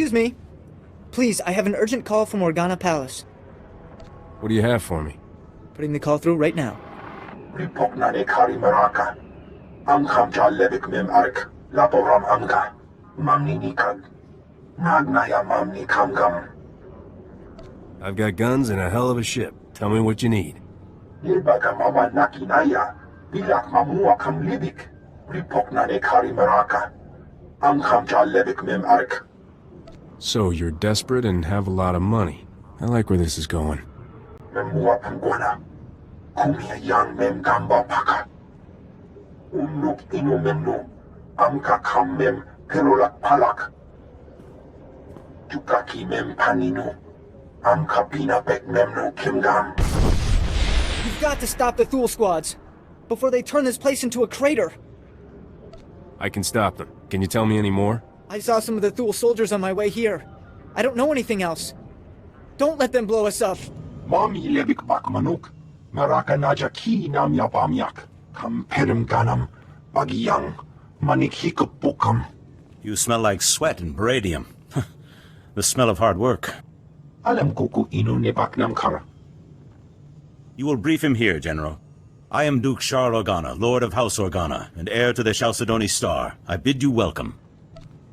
Excuse me. Please, I have an urgent call from Organa Palace. What do you have for me? Putting the call through right now. Ripoknane kari maraka. Amkham jalebik mem ark. Laporam amga. Mamni nikad. Nagnaya mamni kamgam. I've got guns and a hell of a ship. Tell me what you need. Nilbaga mama nakinaya. Bilak mamua kam libik. Ripoknane kari maraka. Amkham jalebik mem ark. So you're desperate and have a lot of money. I like where this is going. Memua pangwana. Kumia yang mem gamba paka. Umnuk inu memnu. Amka kam mem perolak palak. Jukaki mem paninu. Amka pina bek memnu kimgam. You've got to stop the Thule squads before they turn this place into a crater. I can stop them. Can you tell me any more? I saw some of the Thule soldiers on my way here. I don't know anything else. Don't let them blow us up. Mami lebik bak manuk. Maraka naja ki nam yabamyak. Kam perim ganam. Bagiyang. Manik hikupukam. You smell like sweat and baradium. The smell of hard work. Alam kuku inu nebak nam kara. You will brief him here, General. I am Duke Charles Organa, Lord of House Organa, and heir to the Chalcedony Star. I bid you welcome.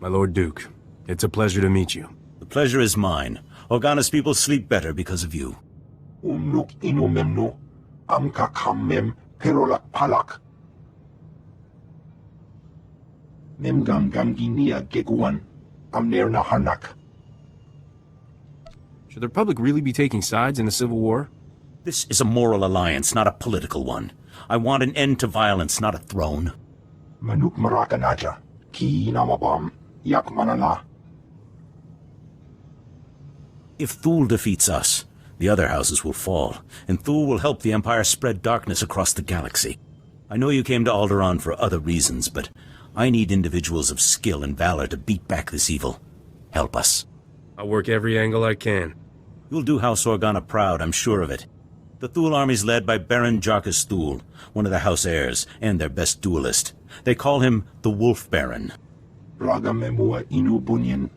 My Lord Duke, it's a pleasure to meet you. The pleasure is mine. Organa's people sleep better because of you. Umnuk inu memnu. Amka kam mem perolak palak. Memgam gamginia geguan. Amner na hanak. Should the Republic really be taking sides in the Civil War? This is a moral alliance, not a political one. I want an end to violence, not a throne. Manuk maraka naja. Ki namabam. Yak manala. If Thule defeats us, the other houses will fall, and Thule will help the Empire spread darkness across the galaxy. I know you came to Alderaan for other reasons, but I need individuals of skill and valor to beat back this evil. Help us. I'll work every angle I can. You'll do House Organa proud, I'm sure of it. The Thule army's led by Baron Jarkus Thule, one of the House heirs, and their best duelist. They call him the Wolf Baron. Braga memua inu bunyan.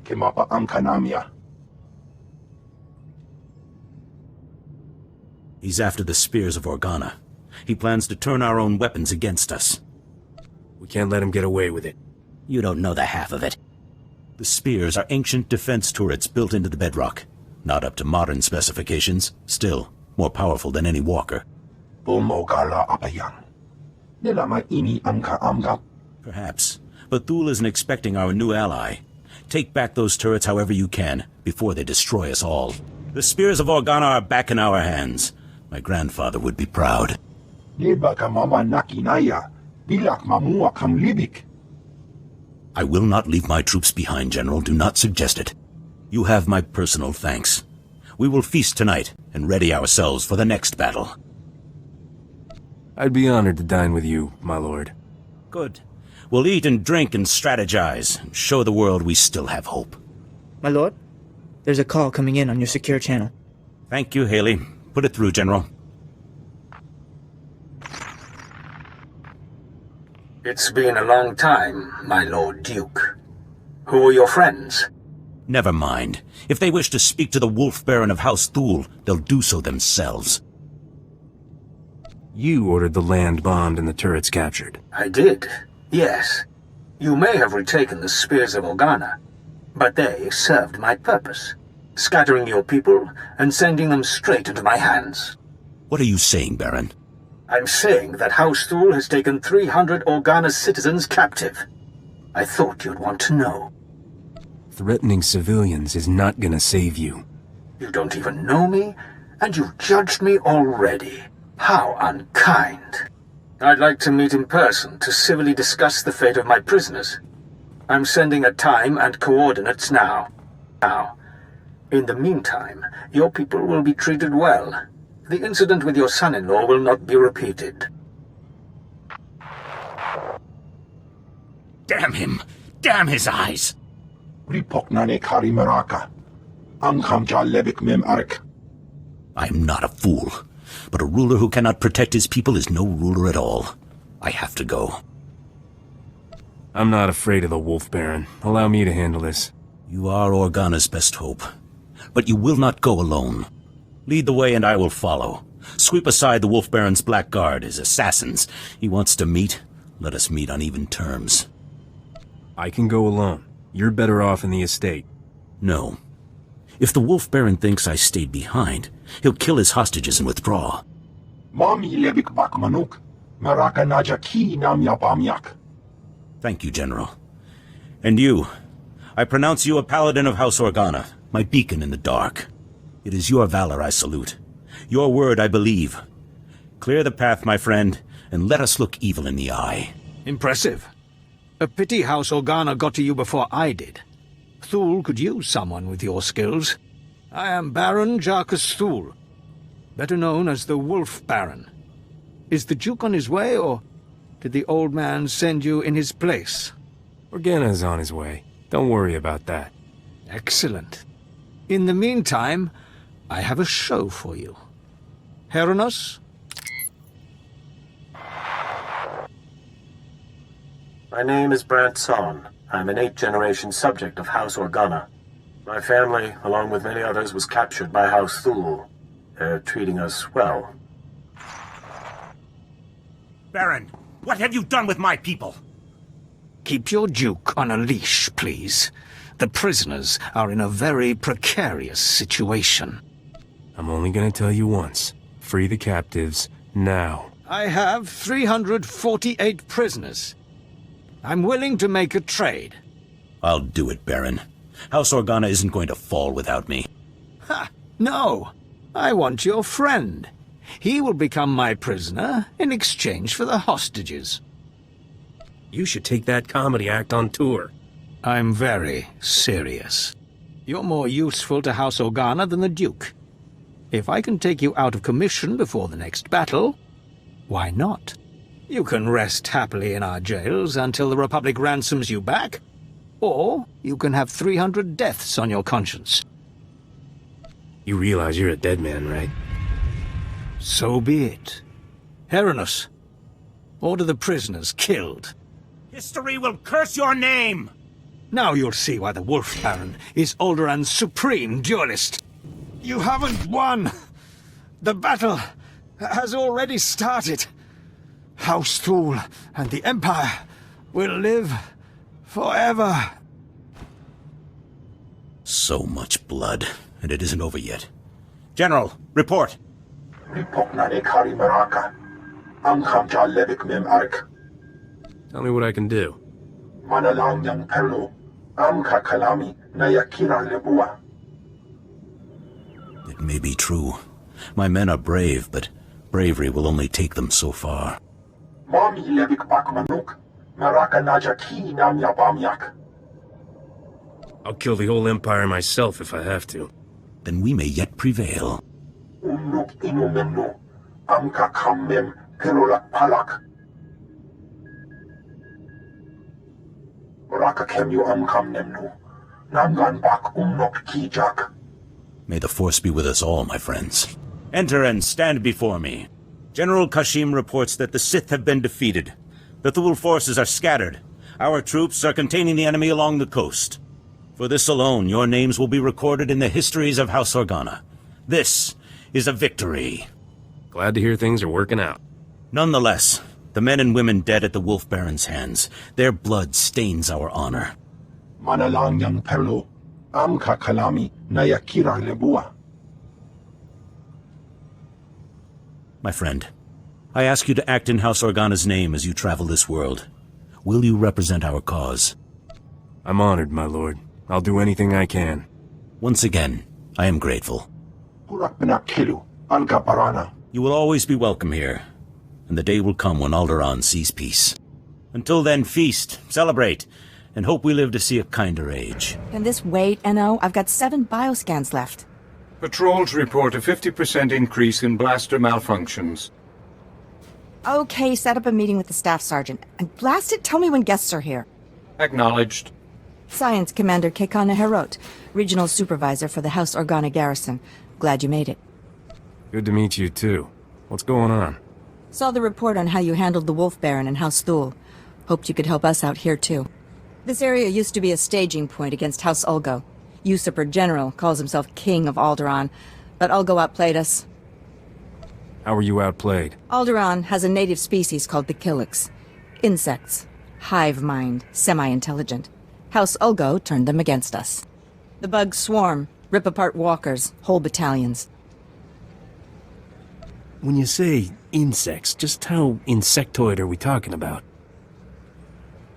Kemapa amkanamia. He's after the spears of Organa. He plans to turn our own weapons against us. We can't let him get away with it. You don't know the half of it. The spears are ancient defense turrets built into the bedrock. Not up to modern specifications, still more powerful than any walker. Bulmogala apayang. Nilama ini amka amga. Perhaps, but Thule isn't expecting our new ally. Take back those turrets however you can, before they destroy us all. The spears of Organa are back in our hands. My grandfather would be proud. Nebaka mama nakinaya. Bilak mamua kam libik. I will not leave my troops behind, General. Do not suggest it. You have my personal thanks. We will feast tonight and ready ourselves for the next battle. I'd be honored to dine with you, my lord. Good. We'll eat and drink and strategize, and show the world we still have hope. My lord, there's a call coming in on your secure channel. Thank you, Haley. Put it through, General. It's been a long time, my Lord Duke. Who are your friends? Never mind. If they wish to speak to the Wolf Baron of House Thule, they'll do so themselves. You ordered the land bombed and the turrets captured. I did, yes. You may have retaken the spears of Organa, but they served my purpose, scattering your people and sending them straight into my hands. What are you saying, Baron? I'm saying that House Thule has taken 300 Organa citizens captive. I thought you'd want to know. Threatening civilians is not gonna save you. You don't even know me, and you've judged me already. How unkind. I'd like to meet in person to civilly discuss the fate of my prisoners. I'm sending a time and coordinates now. In the meantime, your people will be treated well. The incident with your son-in-law will not be repeated. Damn him! Damn his eyes! Ripoknane kari maraka. Amkham jalebik mem ark. I'm not a fool, but a ruler who cannot protect his people is no ruler at all. I have to go. I'm not afraid of the Wolf Baron. Allow me to handle this. You are Organa's best hope. But you will not go alone. Lead the way and I will follow. Sweep aside the Wolf Baron's black guard, his assassins. He wants to meet. Let us meet on even terms. I can go alone. You're better off in the estate. No. If the Wolf Baron thinks I stayed behind, he'll kill his hostages and withdraw. Mami lebik bak manuk. Maraka naja ki nam yapamyak. Thank you, General. And you, I pronounce you a paladin of House Organa, my beacon in the dark. It is your valor I salute. Your word I believe. Clear the path, my friend, and let us look evil in the eye. Impressive. A pity House Organa got to you before I did. Thule could use someone with your skills. I am Baron Jarkus Thule, better known as the Wolf Baron. Is the Duke on his way, or did the old man send you in his place? Organa's on his way. Don't worry about that. Excellent. In the meantime, I have a show for you. Heranos? My name is Brant Son. I'm an 8th-generation subject of House Organa. My family, along with many others, was captured by House Thule. They're treating us well. Baron, what have you done with my people? Keep your Duke on a leash, please. The prisoners are in a very precarious situation. I'm only gonna tell you once. Free the captives, now. I have 348 prisoners. I'm willing to make a trade. I'll do it, Baron. House Organa isn't going to fall without me. Ha! No! I want your friend. He will become my prisoner in exchange for the hostages. You should take that comedy act on tour. I'm very serious. You're more useful to House Organa than the Duke. If I can take you out of commission before the next battle, why not? You can rest happily in our jails until the Republic ransoms you back, or you can have 300 deaths on your conscience. You realize you're a dead man, right? So be it. Heranos, order the prisoners killed. History will curse your name! Now you'll see why the Wolf Baron is Alderaan's supreme duelist. You haven't won! The battle has already started. House Thule and the Empire will live forever. So much blood, and it isn't over yet. General, report! Ripok na ne kari maraka. Ang kamja lebik mem ark. Tell me what I can do. Manalang yang perlo. Am kakalami na yakira lebua. It may be true. My men are brave, but bravery will only take them so far. Mami lebik bak manuk. Maraka naja ki nam yapamyak. I'll kill the whole Empire myself if I have to. Then we may yet prevail. Unuk inumemno. Am kakamem pelolak palak. Raka kem you am kam nemnu. Namgan bak unok kijak. May the Force be with us all, my friends. Enter and stand before me. General Kashim reports that the Sith have been defeated. The Thule forces are scattered. Our troops are containing the enemy along the coast. For this alone, your names will be recorded in the histories of House Organa. This is a victory. Glad to hear things are working out. Nonetheless, the men and women dead at the Wolf Baron's hands, their blood stains our honor. Manalang yang perlo. Am kakalami na yakira lebua. My friend, I ask you to act in House Organa's name as you travel this world. Will you represent our cause? I'm honored, my lord. I'll do anything I can. Once again, I am grateful. Kurak benakilu. Alga parana. You will always be welcome here, and the day will come when Alderaan sees peace. Until then, feast, celebrate, and hope we live to see a kinder age. Can this wait, N.O.? I've got 7 bioscans left. Patrols report a 50% increase in blaster malfunctions. Okay, set up a meeting with the staff sergeant. And blast it, tell me when guests are here. Acknowledged. Science Commander Kekana Herot, Regional Supervisor for the House Organa Garrison. Glad you made it. Good to meet you, too. What's going on? Saw the report on how you handled the Wolf Baron and House Thule. Hoped you could help us out here, too. This area used to be a staging point against House Ulgo. Usurper General calls himself King of Alderaan, but Ulgo outplayed us. How were you outplayed? Alderaan has a native species called the Killiks. Insects. Hive mind. Semi-intelligent. House Ulgo turned them against us. The bugs swarm, rip apart walkers, whole battalions. When you say insects, just how insectoid are we talking about?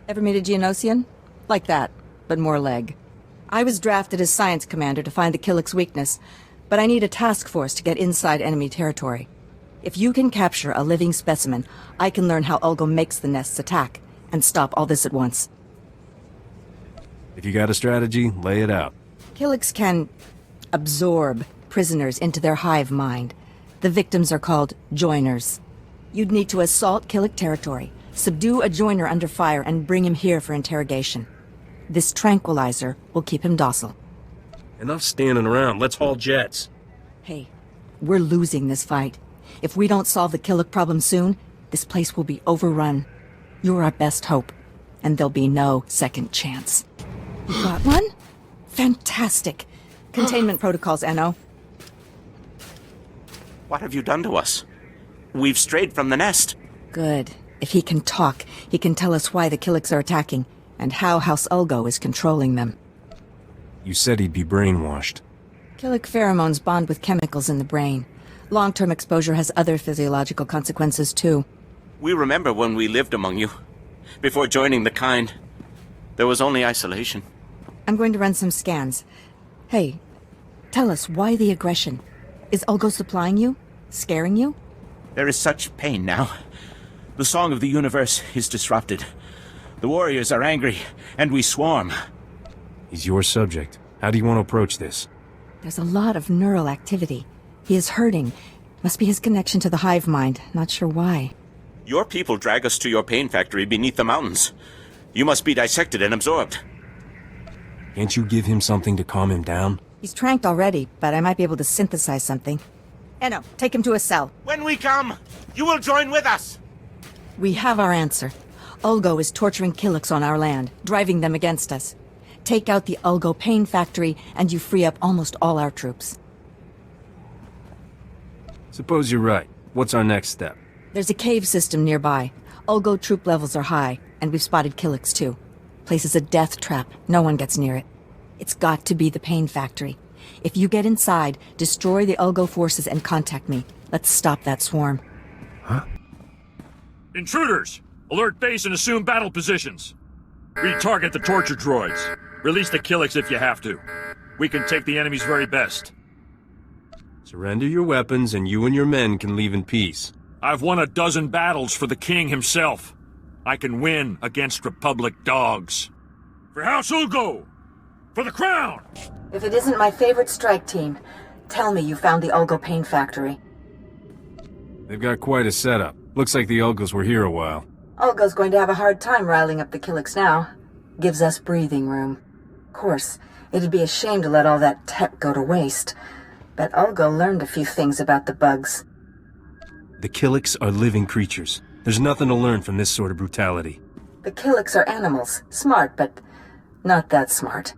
Ever meet a Geonosian? Like that, but more leg. I was drafted as science commander to find the Killiks' weakness, but I need a task force to get inside enemy territory. If you can capture a living specimen, I can learn how Ulgo makes the nests attack, and stop all this at once. If you got a strategy, lay it out. Killiks can absorb prisoners into their hive mind. The victims are called joiners. You'd need to assault Killik territory, subdue a joiner under fire, and bring him here for interrogation. This tranquilizer will keep him docile. Enough standing around. Let's haul jets. Hey, we're losing this fight. If we don't solve the Killik problem soon, this place will be overrun. You're our best hope, and there'll be no second chance. You got one? Fantastic. Containment protocols, Enno. What have you done to us? We've strayed from the nest. Good. If he can talk, he can tell us why the Killiks are attacking, and how House Ulgo is controlling them. You said he'd be brainwashed. Killik pheromones bond with chemicals in the brain. Long-term exposure has other physiological consequences, too. We remember when we lived among you. Before joining the kind, there was only isolation. I'm going to run some scans. Hey, tell us, why the aggression? Is Ulgo supplying you? Scaring you? There is such pain now. The song of the universe is disrupted. The warriors are angry, and we swarm. He's your subject. How do you want to approach this? There's a lot of neural activity. He is hurting. Must be his connection to the hive mind. Not sure why. Your people drag us to your pain factory beneath the mountains. You must be dissected and absorbed. Can't you give him something to calm him down? He's tranked already, but I might be able to synthesize something. Enno, take him to a cell. When we come, you will join with us. We have our answer. Ulgo is torturing Killiks on our land, driving them against us. Take out the Ulgo pain factory, and you free up almost all our troops. Suppose you're right. What's our next step? There's a cave system nearby. Ulgo troop levels are high, and we've spotted Killiks too. Place is a death trap. No one gets near it. It's got to be the pain factory. If you get inside, destroy the Ulgo forces and contact me. Let's stop that swarm. Huh? Intruders! Alert base and assume battle positions. Retarget the torture droids. Release the Killiks if you have to. We can take the enemy's very best. Surrender your weapons and you and your men can leave in peace. I've won 12 battles for the king himself. I can win against Republic dogs. For House Ulgo! For the crown! If it isn't my favorite strike team, tell me you found the Ulgo pain factory. They've got quite a setup. Looks like the Ulgos were here a while. Ulgo's going to have a hard time riling up the Killiks now. Gives us breathing room. Of course, it'd be a shame to let all that tech go to waste. But Ulgo learned a few things about the bugs. The Killiks are living creatures. There's nothing to learn from this sort of brutality. The Killiks are animals. Smart, but not that smart.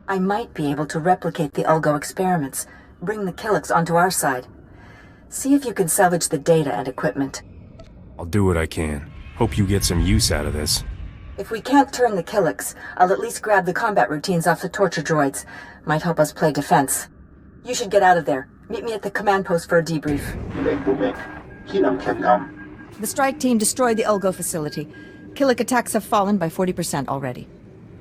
I might be able to replicate the Ulgo experiments. Bring the Killiks onto our side. See if you can salvage the data and equipment. I'll do what I can. Hope you get some use out of this. If we can't turn the Killiks, I'll at least grab the combat routines off the torture droids. Might help us play defense. You should get out of there. Meet me at the command post for a debrief. The strike team destroyed the Ulgo facility. Killik attacks have fallen by 40% already.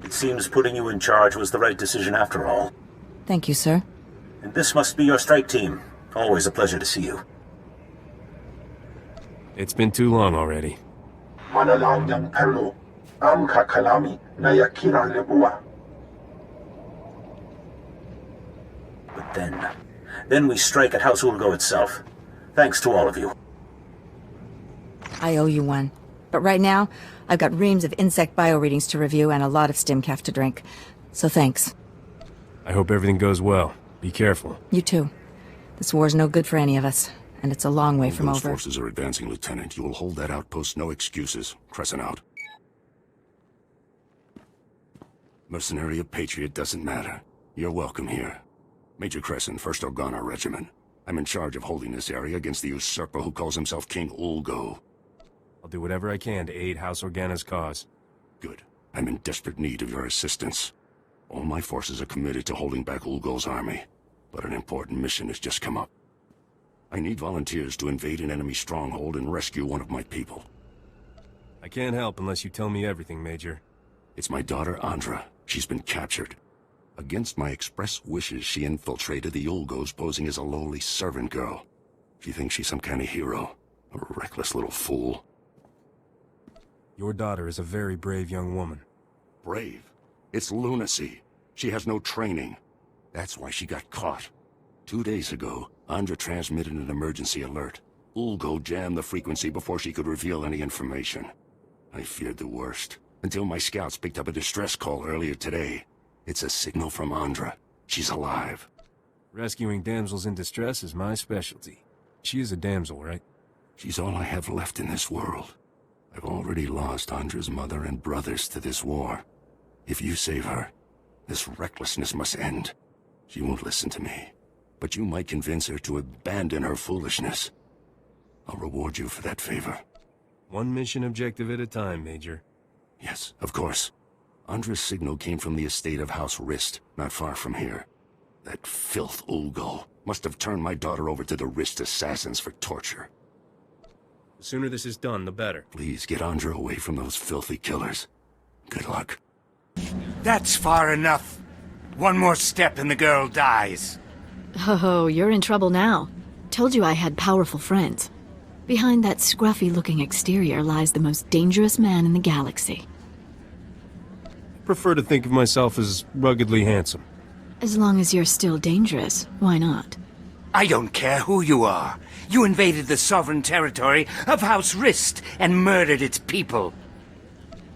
It seems putting you in charge was the right decision after all. Thank you, sir. And this must be your strike team. Always a pleasure to see you. It's been too long already. But then we strike at House Ulgo itself. Thanks to all of you. I owe you one. But right now, I've got reams of insect bioreadings to review and a lot of stimcaf to drink. So thanks. I hope everything goes well. Be careful. You too. This war's no good for any of us, and it's a long way from Those over. forces are advancing, Lieutenant. You will hold that outpost, no excuses. Crescent out. Mercenary or patriot doesn't matter. You're welcome here. Major Crescent, 1st Organa Regiment. I'm in charge of holding this area against the usurper who calls himself King Ulgo. I'll do whatever I can to aid House Organa's cause. Good. I'm in desperate need of your assistance. All my forces are committed to holding back Ulgo's army, but an important mission has just come up. I need volunteers to invade an enemy stronghold and rescue one of my people. I can't help unless you tell me everything, Major. It's my daughter, Andra. She's been captured. Against my express wishes, she infiltrated the Ulgos posing as a lowly servant girl. She thinks she's some kind of hero. A reckless little fool. Your daughter is a very brave young woman. Brave? It's lunacy. She has no training. That's why she got caught. 2 days ago, Andra transmitted an emergency alert. Ulgo jammed the frequency before she could reveal any information. I feared the worst, until my scouts picked up a distress call earlier today. It's a signal from Andra. She's alive. Rescuing damsels in distress is my specialty. She is a damsel, right? She's all I have left in this world. I've already lost Andra's mother and brothers to this war. If you save her, this recklessness must end. She won't listen to me, but you might convince her to abandon her foolishness. I'll reward you for that favor. One mission objective at a time, Major. Yes, of course. Andra's signal came from the estate of House Rist, not far from here. That filth Ulgo must have turned my daughter over to the Rist assassins for torture. The sooner this is done, the better. Please get Andra away from those filthy killers. Good luck. That's far enough. One more step and the girl dies. Oh, you're in trouble now. Told you I had powerful friends. Behind that scruffy-looking exterior lies the most dangerous man in the galaxy. Prefer to think of myself as ruggedly handsome. As long as you're still dangerous, why not? I don't care who you are. You invaded the sovereign territory of House Rist and murdered its people.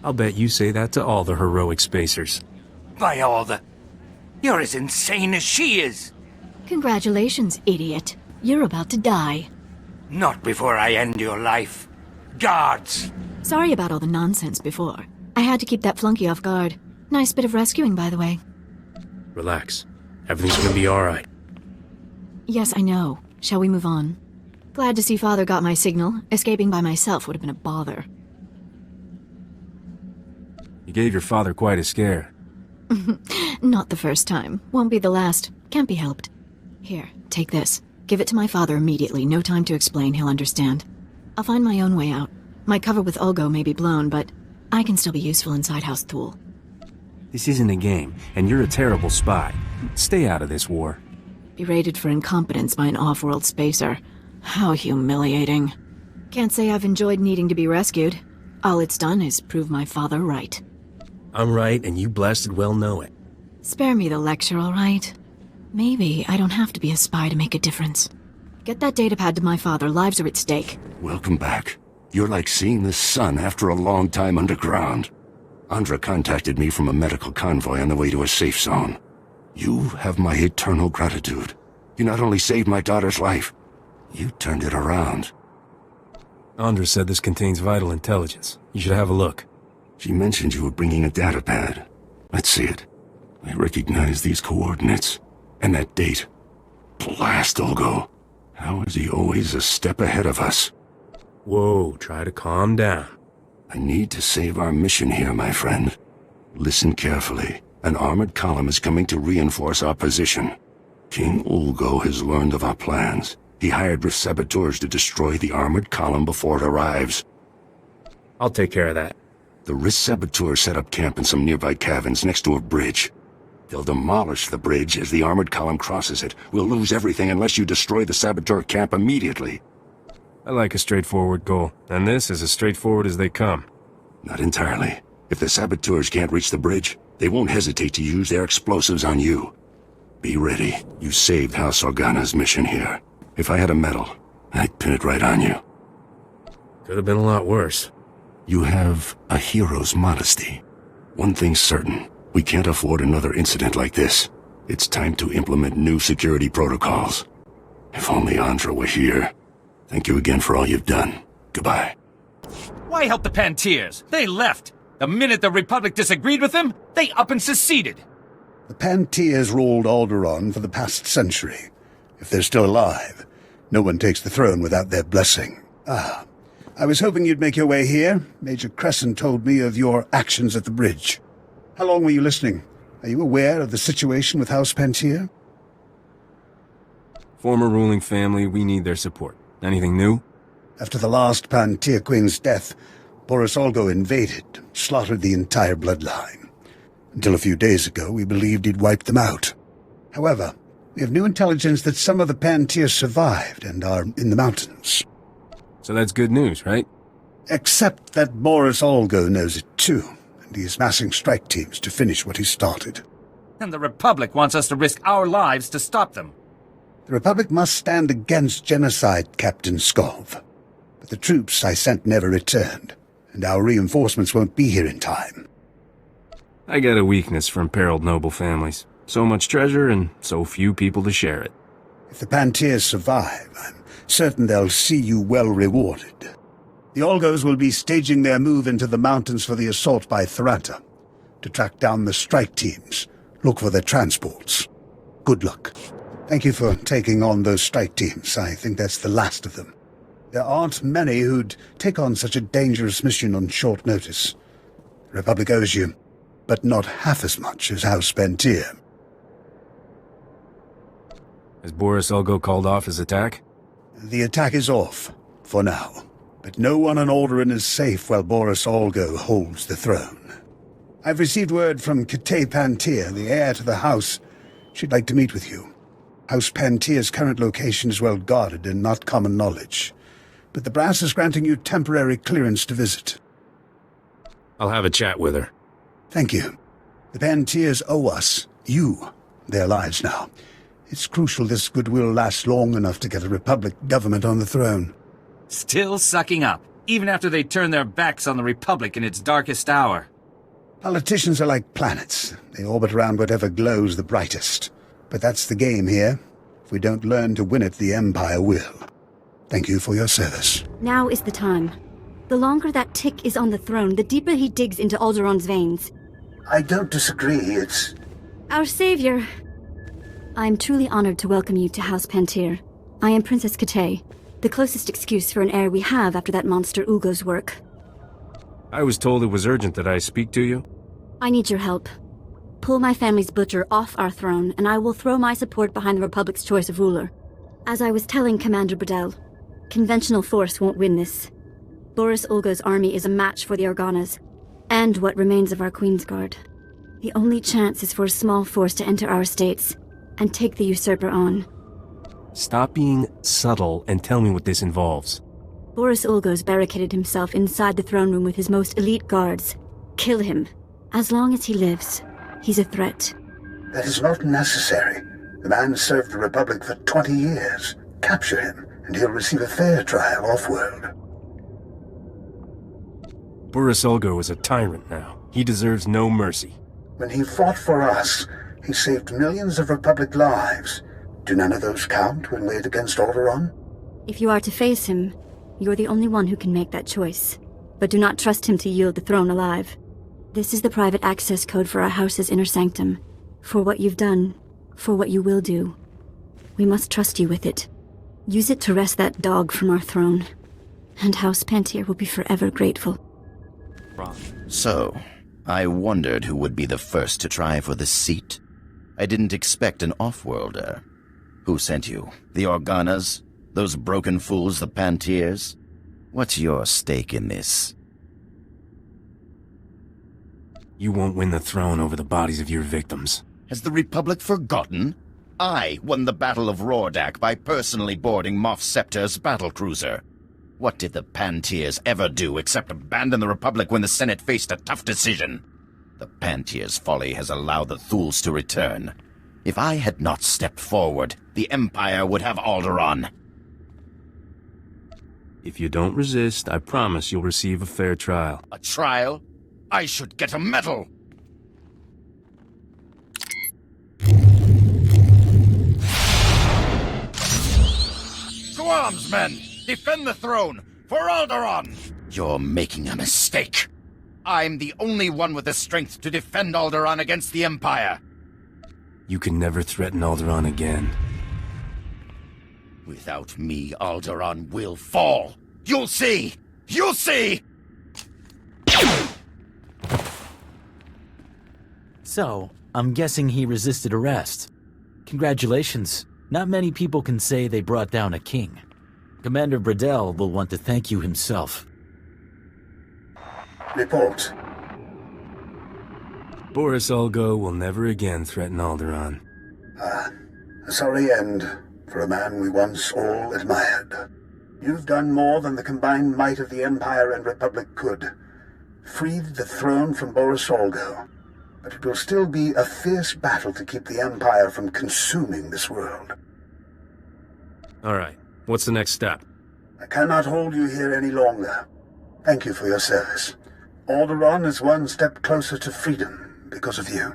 I'll bet you say that to all the heroic spacers. By all the... You're as insane as she is. Congratulations, idiot. You're about to die. Not before I end your life. Guards! Sorry about all the nonsense before. I had to keep that flunky off guard. Nice bit of rescuing, by the way. Relax. Everything's gonna be alright. Yes, I know. Shall we move on? Glad to see Father got my signal. Escaping by myself would have been a bother. You gave your father quite a scare. Not the first time. Won't be the last. Can't be helped. Here, take this. Give it to my father immediately. No time to explain. He'll understand. I'll find my own way out. My cover with Ulgo may be blown, but I can still be useful inside House Thule. This isn't a game, and you're a terrible spy. Stay out of this war. Berated for incompetence by an off-world spacer. How humiliating. Can't say I've enjoyed needing to be rescued. All it's done is prove my father right. I'm right, and you blasted well know it. Spare me the lecture, all right? Maybe I don't have to be a spy to make a difference. Get that datapad to my father. Lives are at stake. Welcome back. You're like seeing the sun after a long time underground. Andra contacted me from a medical convoy on the way to a safe zone. You have my eternal gratitude. You not only saved my daughter's life, you turned it around. Andra said this contains vital intelligence. You should have a look. She mentioned you were bringing a datapad. Let's see it. I recognize these coordinates. And that date. Blast, Ulgo. How is he always a step ahead of us? Whoa, try to calm down. I need to save our mission here, my friend. Listen carefully. An armored column is coming to reinforce our position. King Ulgo has learned of our plans. He hired Rist saboteurs to destroy the armored column before it arrives. I'll take care of that. The Rist saboteurs set up camp in some nearby caverns next to a bridge. They'll demolish the bridge as the armored column crosses it. We'll lose everything unless you destroy the saboteur camp immediately. I like a straightforward goal, and this is as straightforward as they come. Not entirely. If the saboteurs can't reach the bridge, they won't hesitate to use their explosives on you. Be ready. You saved House Organa's mission here. If I had a medal, I'd pin it right on you. Could have been a lot worse. You have a hero's modesty. One thing's certain. We can't afford another incident like this. It's time to implement new security protocols. If only Andra were here. Thank you again for all you've done. Goodbye. Why help the Pantiers? They left. The minute the Republic disagreed with them, they up and seceded. The Pantiers ruled Alderaan for the past century. If they're still alive, no one takes the throne without their blessing. Ah, I was hoping you'd make your way here. Major Crescent told me of your actions at the bridge. How long were you listening? Are you aware of the situation with House Pantier? Former ruling family, we need their support. Anything new? After the last Pantier Queen's death, Boris Olgo invaded, slaughtered the entire bloodline. Until a few days ago, we believed he'd wiped them out. However, we have new intelligence that some of the Pantiers survived and are in the mountains. So that's good news, right? Except that Boris Olgo knows it too, and he is massing strike teams to finish what he started. And the Republic wants us to risk our lives to stop them. The Republic must stand against genocide, Captain Skov. But the troops I sent never returned, and our reinforcements won't be here in time. I got a weakness for imperiled noble families. So much treasure and so few people to share it. If the Pantiers survive, I'm certain they'll see you well rewarded. The Olgos will be staging their move into the mountains for the assault by Tharata. To track down the strike teams, look for their transports. Good luck. Thank you for taking on those strike teams. I think that's the last of them. There aren't many who'd take on such a dangerous mission on short notice. The Republic owes you, but not half as much as House Pantier. Has Boris Olgo called off his attack? The attack is off, for now. But no one on Alderaan is safe while Boris Olgo holds the throne. I've received word from Kitay Pantier, the heir to the house. She'd like to meet with you. House Pantier's current location is well guarded and not common knowledge. But the brass is granting you temporary clearance to visit. I'll have a chat with her. Thank you. The Pantiers owe us, you, their lives now. It's crucial this goodwill lasts long enough to get a Republic government on the throne. Still sucking up, even after they turn their backs on the Republic in its darkest hour. Politicians are like planets. They orbit around whatever glows the brightest. But that's the game here. If we don't learn to win it, the Empire will. Thank you for your service. Now is the time. The longer that tick is on the throne, the deeper he digs into Alderaan's veins. I don't disagree, it's... Our savior. I am truly honored to welcome you to House Pantier. I am Princess Kitay, the closest excuse for an heir we have after that monster Ugo's work. I was told it was urgent that I speak to you. I need your help. Pull my family's butcher off our throne, and I will throw my support behind the Republic's choice of ruler. As I was telling Commander Bredel, conventional force won't win this. Boris Olgo's army is a match for the Organas, and what remains of our Queen's Guard. The only chance is for a small force to enter our states and take the usurper on. Stop being subtle and tell me what this involves. Boris Olgo's barricaded himself inside the throne room with his most elite guards. Kill him. As long as he lives, he's a threat. That is not necessary. The man served the Republic for 20 years. Capture him, and he'll receive a fair trial off-world. Boris Olgo is a tyrant now. He deserves no mercy. When he fought for us, he saved millions of Republic lives. Do none of those count when weighed against Alderaan? If you are to face him, you're the only one who can make that choice. But do not trust him to yield the throne alive. This is the private access code for our house's inner sanctum. For what you've done, for what you will do. We must trust you with it. Use it to wrest that dog from our throne. And House Pantier will be forever grateful. So, I wondered who would be the first to try for this seat. I didn't expect an off-worlder. Who sent you? The Organas? Those broken fools, the Pantiers? What's your stake in this? You won't win the throne over the bodies of your victims. Has the Republic forgotten? I won the Battle of Rordak by personally boarding Moff Scepter's battlecruiser. What did the Pantiers ever do except abandon the Republic when the Senate faced a tough decision? The Pantiers' folly has allowed the Thuls to return. If I had not stepped forward, the Empire would have Alderaan. If you don't resist, I promise you'll receive a fair trial. A trial? I should get a medal! To arms, men! Defend the throne! For Alderaan! You're making a mistake. I'm the only one with the strength to defend Alderaan against the Empire. You can never threaten Alderaan again. Without me, Alderaan will fall. You'll see! You'll see! So, I'm guessing he resisted arrest. Congratulations. Not many people can say they brought down a king. Commander Bradell will want to thank you himself. Report. Boris Ulgo will never again threaten Alderaan. A sorry end for a man we once all admired. You've done more than the combined might of the Empire and Republic could. Freed the throne from Boris Ulgo. But it will still be a fierce battle to keep the Empire from consuming this world. Alright, what's the next step? I cannot hold you here any longer. Thank you for your service. Alderaan is one step closer to freedom because of you.